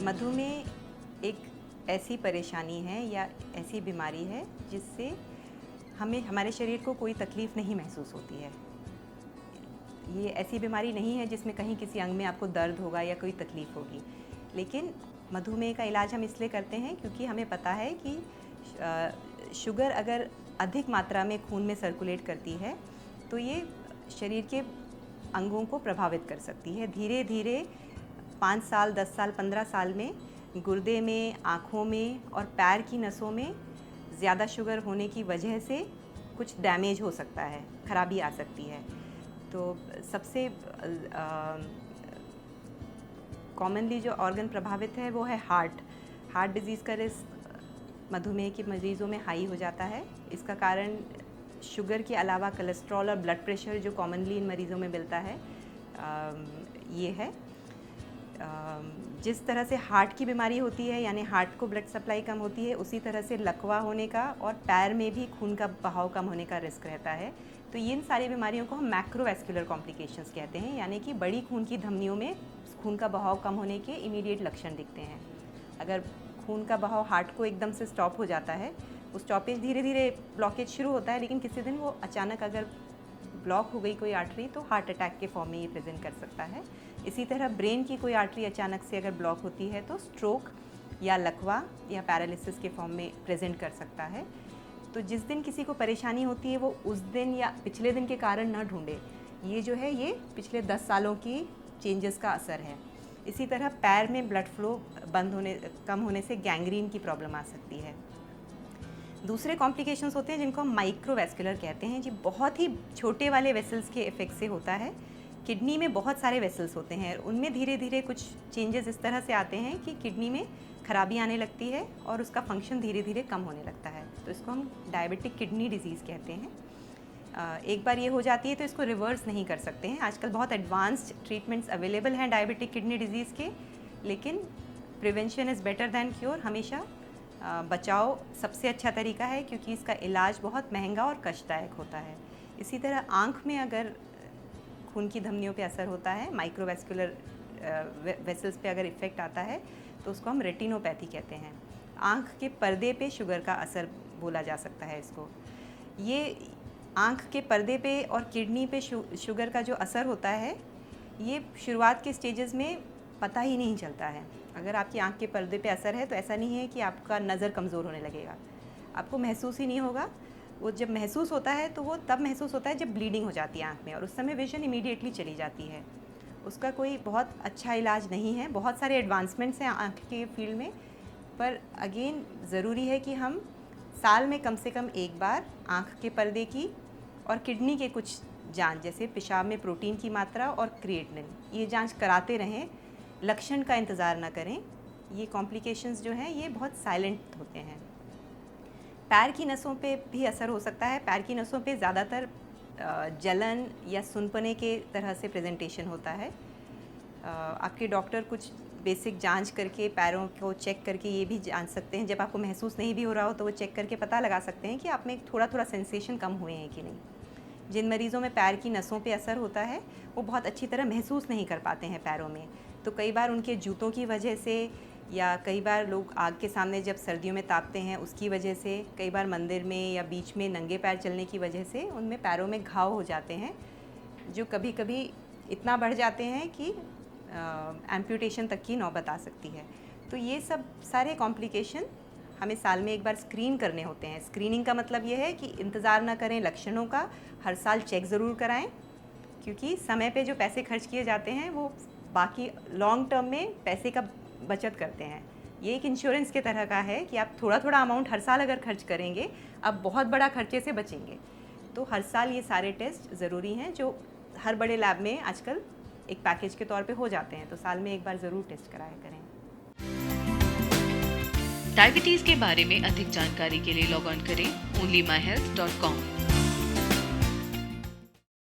मधुमेह एक ऐसी परेशानी है या ऐसी बीमारी है जिससे हमें हमारे शरीर को कोई तकलीफ़ नहीं महसूस होती है। ये ऐसी बीमारी नहीं है जिसमें कहीं किसी अंग में आपको दर्द होगा या कोई तकलीफ़ होगी। लेकिन मधुमेह का इलाज हम इसलिए करते हैं क्योंकि हमें पता है कि शुगर अगर अधिक मात्रा में खून में सर्कुलेट करती है तो ये शरीर के अंगों को प्रभावित कर सकती है। धीरे धीरे 5 साल, 10 साल, 15 साल में गुर्दे में, आँखों में और पैर की नसों में ज़्यादा शुगर होने की वजह से कुछ डैमेज हो सकता है, खराबी आ सकती है। तो सबसे कॉमनली जो ऑर्गन प्रभावित है वो है हार्ट डिज़ीज़ का रिस्क मधुमेह के मरीज़ों में हाई हो जाता है। इसका कारण शुगर के अलावा कोलेस्ट्रॉल और ब्लड प्रेशर जो कॉमनली इन मरीज़ों में मिलता है ये है। जिस तरह से हार्ट की बीमारी होती है यानी हार्ट को ब्लड सप्लाई कम होती है, उसी तरह से लकवा होने का और पैर में भी खून का बहाव कम होने का रिस्क रहता है। तो इन सारी बीमारियों को हम मैक्रोवैस्कुलर कॉम्प्लिकेशंस कहते हैं, यानी कि बड़ी खून की धमनियों में खून का बहाव कम होने के इमीडिएट लक्षण दिखते हैं। अगर खून का बहाव हार्ट को एकदम से स्टॉप हो जाता है, उस स्टॉपेज धीरे धीरे ब्लॉकेज शुरू होता है, लेकिन किसी दिन वो अचानक अगर ब्लॉक हो गई कोई आर्टरी तो हार्ट अटैक के फॉर्म में ये प्रेजेंट कर सकता है। इसी तरह ब्रेन की कोई आर्टरी अचानक से अगर ब्लॉक होती है तो स्ट्रोक या लकवा या पैरालिसिस के फॉर्म में प्रेजेंट कर सकता है। तो जिस दिन किसी को परेशानी होती है वो उस दिन या पिछले दिन के कारण न ढूंढे। ये जो है ये पिछले 10 सालों की चेंजेस का असर है। इसी तरह पैर में ब्लड फ्लो कम होने से गैंग्रीन की प्रॉब्लम आ सकती है। दूसरे कॉम्प्लिकेशंस होते हैं जिनको हम माइक्रोवैस्कुलर कहते हैं, जी बहुत ही छोटे वाले वेसल्स के इफेक्ट से होता है। किडनी में बहुत सारे वेसल्स होते हैं, उनमें धीरे धीरे कुछ चेंजेस इस तरह से आते हैं कि किडनी में खराबी आने लगती है और उसका फंक्शन धीरे धीरे कम होने लगता है। तो इसको हम डायबिटिक किडनी डिजीज़ कहते हैं। एक बार ये हो जाती है तो इसको रिवर्स नहीं कर सकते हैं। आजकल बहुत एडवांस्ड ट्रीटमेंट्स अवेलेबल हैं डायबिटिक किडनी डिजीज़ के, लेकिन prevention is better than cure. हमेशा बचाव सबसे अच्छा तरीका है क्योंकि इसका इलाज बहुत महंगा और कष्टदायक होता है। इसी तरह आँख में अगर खून की धमनियों पे असर होता है, माइक्रोवैस्कुलर वेसल्स पे अगर इफ़ेक्ट आता है तो उसको हम रेटिनोपैथी कहते हैं। आँख के पर्दे पे शुगर का असर बोला जा सकता है इसको। ये आँख के पर्दे पे और किडनी पे शुगर का जो असर होता है ये शुरुआत के स्टेजेस में पता ही नहीं चलता है। अगर आपकी आँख के पर्दे पे असर है तो ऐसा नहीं है कि आपका नज़र कमज़ोर होने लगेगा, आपको महसूस ही नहीं होगा। वो जब महसूस होता है तो वो तब महसूस होता है जब ब्लीडिंग हो जाती है आँख में, और उस समय विजन इमीडिएटली चली जाती है। उसका कोई बहुत अच्छा इलाज नहीं है। बहुत सारे एडवांसमेंट्स हैं आँख के फील्ड में, पर अगेन ज़रूरी है कि हम साल में कम से कम एक बार आँख के पर्दे की और किडनी के कुछ जांच, जैसे पेशाब में प्रोटीन की मात्रा और क्रिएटिनिन, ये जांच कराते रहें। लक्षण का इंतज़ार ना करें। ये कॉम्प्लिकेशंस जो हैं ये बहुत साइलेंट होते हैं। पैर की नसों पे भी असर हो सकता है। पैर की नसों पे ज़्यादातर जलन या सुनपने के तरह से प्रेजेंटेशन होता है। आपके डॉक्टर कुछ बेसिक जांच करके पैरों को चेक करके ये भी जान सकते हैं, जब आपको महसूस नहीं भी हो रहा हो तो वो चेक करके पता लगा सकते हैं कि आप में थोड़ा थोड़ा सेंसेशन कम हुए हैं कि नहीं। जिन मरीज़ों में पैर की नसों पे असर होता है वो बहुत अच्छी तरह महसूस नहीं कर पाते हैं पैरों में, तो कई बार उनके जूतों की वजह से या कई बार लोग आग के सामने जब सर्दियों में तापते हैं उसकी वजह से, कई बार मंदिर में या बीच में नंगे पैर चलने की वजह से उनमें पैरों में घाव हो जाते हैं, जो कभी कभी इतना बढ़ जाते हैं कि एम्प्यूटेशन तक की नौबत आ सकती है। तो ये सब सारे कॉम्प्लिकेशन हमें साल में एक बार स्क्रीन करने होते हैं। स्क्रीनिंग का मतलब ये है कि इंतज़ार ना करें लक्षणों का, हर साल चेक ज़रूर कराएं, क्योंकि समय पे जो पैसे खर्च किए जाते हैं वो बाकी लॉन्ग टर्म में पैसे का बचत करते हैं। ये एक इंश्योरेंस के तरह का है कि आप थोड़ा थोड़ा अमाउंट हर साल अगर खर्च करेंगे आप बहुत बड़ा खर्चे से बचेंगे। तो हर साल ये सारे टेस्ट ज़रूरी हैं जो हर बड़े लैब में आजकल एक पैकेज के तौर पे हो जाते हैं, तो साल में एक बार ज़रूर टेस्ट कराया करें। डायबिटीज के बारे में अधिक जानकारी के लिए लॉग ऑन करें onlymyhealth.com।